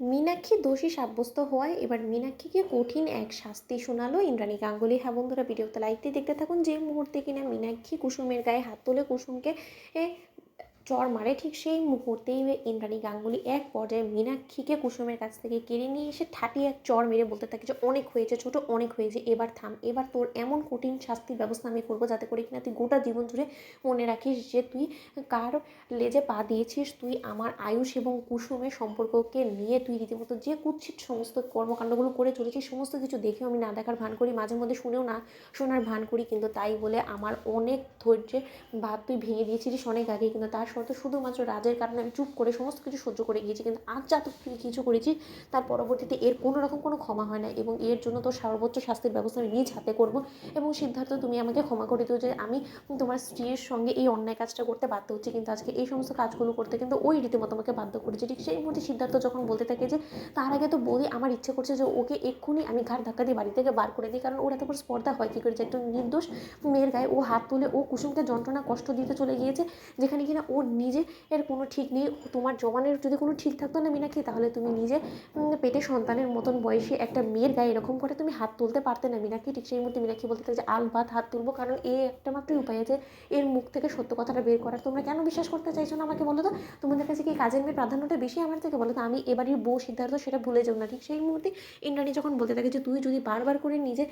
মীনাক্ষী দোষী সাব্যস্ত হওয়ায় এবার মীনাক্ষীকে কঠিন এক শাস্তি শোনালো ইন্দ্রাণী গাঙ্গুলি। হ্যাঁ বন্ধুরা, ভিডিওতে লাইক দিয়ে দেখতে থাকুন। যে মুহূর্তে কিনা মীনাক্ষী কুসুমের গায়ে হাত তুলে কুসুমকে চর মারে, ঠিক সেই মুহূর্তেই ইন্দ্রাণী গাঙ্গুলি এক পর্যায়ে মীনাক্ষীকে কুসুমের কাছ থেকে কেড়ে নিয়ে এসে ঠাটিয়ে এক চর মেরে বলতে থাকে যে অনেক হয়েছে ছোট, অনেক হয়েছে, এবার থাম, এবার তোর এমন কঠিন শাস্তির ব্যবস্থা আমি করবো যাতে করে কিনা তুই গোটা জীবন জুড়ে মনে রাখিস যে তুই কার লেজে পা দিয়েছিস। তুই আমার আয়ুষ এবং কুসুমের সম্পর্ককে নিয়ে তুই রীতিমতো যে কুৎসিত সমস্ত কর্মকাণ্ডগুলো করে চলেছিস, সমস্ত কিছু দেখেও আমি না দেখার ভান করি, মাঝে মধ্যে শুনেও না শোনার ভান করি, কিন্তু তাই বলে আমার অনেক ধৈর্যে ভাব তুই ভেঙে দিয়েছিলিস অনেক আগে, কিন্তু তার সত্ত্বেও শুধুমাত্র রাজের কারণে আমি চুপ করে সমস্ত কিছু সহ্য করে গিয়েছি, কিন্তু আজ যা তুই কিছু করেছিস তার পরবর্তীতে এর কোনো রকম কোনো ক্ষমা হয় না, এবং এর জন্য তোর সর্বোচ্চ শাস্তির ব্যবস্থা আমি নিজ হাতে করবো। এবং সিদ্ধার্থ, তুমি আমাকে ক্ষমা করে দিও যে আমি তোমার স্ত্রীর সঙ্গে এই অন্যায় কাজটা করতে বাধ্য হচ্ছে, কিন্তু আজকে এই সমস্ত কাজগুলো করতে কিন্তু ওই রীতিমতো আমাকে বাধ্য করেছে। ঠিক সেই মুহূর্তে সিদ্ধার্থ যখন বলতে থাকে যে তার আগে তো বৌদি আমার ইচ্ছে করছে যে ওকে এক্ষুনি আমি ঘাড় ধাক্কা দিয়ে বাড়ি থেকে বার করে দিই, কারণ ওর এত বড় স্পর্ধা হয় কী করে যে একটা নির্দোষ মেয়ের গায়ে ও হাত তুলে ও কুসুমকে যন্ত্রণা কষ্ট দিতে চলে গিয়েছে, যেখানে কিনা ওর নিজে এর কোনো ঠিক নেই। তোমার জবানের যদি কোনো ঠিক থাকতো না মীনাক্ষী, তাহলে তুমি নিজে পেটে সন্তানের মতন বয়সী একটা মেয়ের গায়ে এরকম করে তুমি হাত তুলতে পারতে না মীনাক্ষী। ঠিক সেই মুহূর্তে মীনাক্ষী বলতে থাকে যে আলবাত হাত তুলবো, কারণ এই একটা মাত্রই উপায় আছে এর মুখ থেকে সত্য কথাটা বের করার। তোমরা কেন বিশ্বাস করতে চাইছো না আমাকে বলো তো? তোমাদের কাছে কি কাজের মেয়ের প্রাধান্যটা বেশি আমার থেকে? বলো তো। আমি এবারের বউ সিদ্ধার্থ, সেটা ভুলে যাও না। ঠিক সেই মুহূর্তে ইন্দ্রাণী যখন বলতে থাকে যে তুই যদি বারবার করে নিজে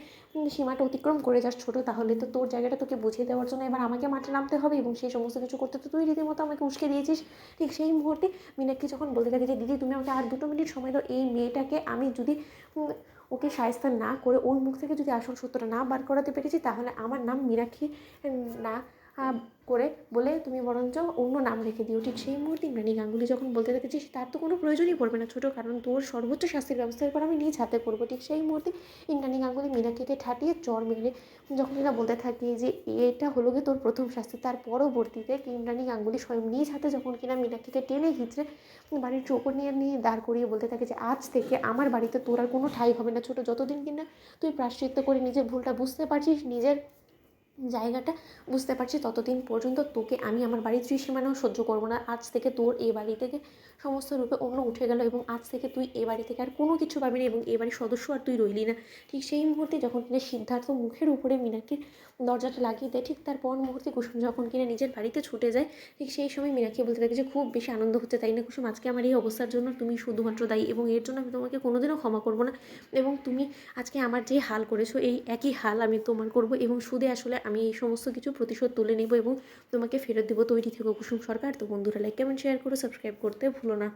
সীমাটা অতিক্রম করে যাস ছোটো, তাহলে তো তোর জায়গাটা তোকে বুঝিয়ে দেওয়ার জন্য এবার আমাকে মাঠে নামতে হবে, এবং সেই সমস্ত কিছু করতে তো তুই রীতিমতো আমাকে উস্কে দিয়েছিস। ঠিক সেই মুহূর্তে মীনাক্ষী যখন বলতে থাকে যে দিদি তুমি আমাকে আর 2 মিনিট সময় দাও, এই মেয়েটাকে আমি যদি ওকে শায়েস্তা না করে ওর মুখ থেকে যদি আসল সত্যটা না বার করাতে পেরেছি, তাহলে আমার নাম মীনাক্ষী না করে বলে তুমি বরঞ্চ অন্য নাম রেখে দিও। ঠিক সেই মুহূর্তে ইন্দ্রাণী গাঙ্গুলি যখন বলতে থাকে যে তার তো কোনো প্রয়োজনই পড়বে না ছোটো, কারণ তোর সর্বোচ্চ শাস্তির ব্যবস্থা এরপর আমি নিজ হাতে করবো। ঠিক সেই মুহূর্তে ইন্দ্রাণী গাঙ্গুলি মীনাক্ষীকে ঠাটিয়ে চর মেরে যখন এরা বলতে থাকে যে এটা হলো গিয়ে তোর প্রথম শাস্তি, তার পরবর্তীতে ইন্দ্রাণী গাঙ্গুলি স্বয়ং নিজ হাতে যখন কিনা মীনাক্ষীকে টেনে হিঁচড়ে বাড়ির চৌকট নিয়ে দাঁড় করিয়ে বলতে থাকে যে আজ থেকে আমার বাড়িতে তোর আর কোনো ঠাঁই হবে না ছোটো, যতদিন কিনা তুই প্রায়শ্চিত্ত করে নিজের ভুলটা বুঝতে পারছিস, নিজের জায়গাটা বুঝতে পারছি, ততদিন পর্যন্ত তোকে আমি আমার বাড়ির ত্রিসীমানাও সহ্য করবো না। আজ থেকে তোর এই বাড়ি থেকে সমস্ত রূপে অন্য উঠে গেল, এবং আজ থেকে তুই এ বাড়ি থেকে আর কোনো কিছু পাবি না, এবং এ বাড়ির সদস্য আর তুই রইলি না। ঠিক সেই মুহূর্তে যখন কিনা সিদ্ধার্থ মুখের উপরে মীনাক্ষীর দরজাটা লাগিয়ে দেয়, ঠিক তার পর মুহূর্তে কুসুম যখন কিনা নিজের বাড়িতে ছুটে যায়, ঠিক সেই সময় মীনাক্ষী বলতে থাকে যে খুব বেশি আনন্দ হচ্ছে তাই না কুসুম? আজকে আমার এই অবস্থার জন্য তুমি শুধুমাত্র দায়ী, এবং এর জন্য আমি তোমাকে কোনোদিনও ক্ষমা করবো না, এবং তুমি আজকে আমার যে হাল করেছো এই একই হাল আমি তোমার করবো, এবং সুদে আসলে আমি এই সমস্ত কিছু প্রতিশোধ তুলে নেব এবং তোমাকে ফেরত দেবো। তৈরি থেকো কুসুম সরকার। তো বন্ধুরা, লাইক কমেন্ট শেয়ার করো, সাবস্ক্রাইব করতে ভুলো না।